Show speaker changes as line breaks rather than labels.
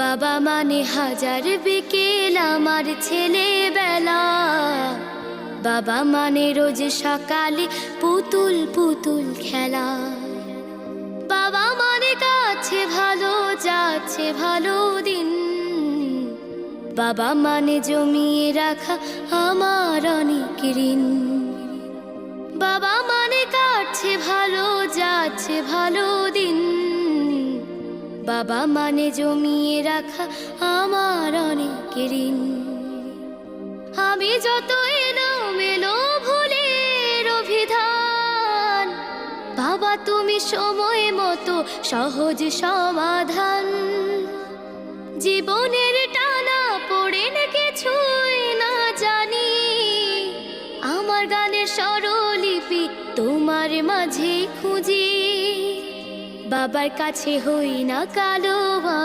বাবা মানে হাজার বিকেল আমার ছেলেবেলা। বাবা মানে রোজ সকালে পুতুল পুতুল খেলা। বাবা মানে কাছে ভালো যাচ্ছে ভালো দিন। বাবা মানে জমিয়ে রাখা আমার অনেক ঋণ। বাবা মানে কাটছে ভালো যাচ্ছে ভালো দিন। বাবা মানে জমিয়ে রাখা আমার অনেক ঋণ। আমি যত এলোমেলো ভুলের অভিধান, বাবা তুমি সময় মতো সহজ সমাধান। জীবনের টানা পড়েন কিছুই না জানি, আমার গানের স্বরলিপি তোমার মাঝে খুঁজি। বাবার কাছে হই না কালো আমি।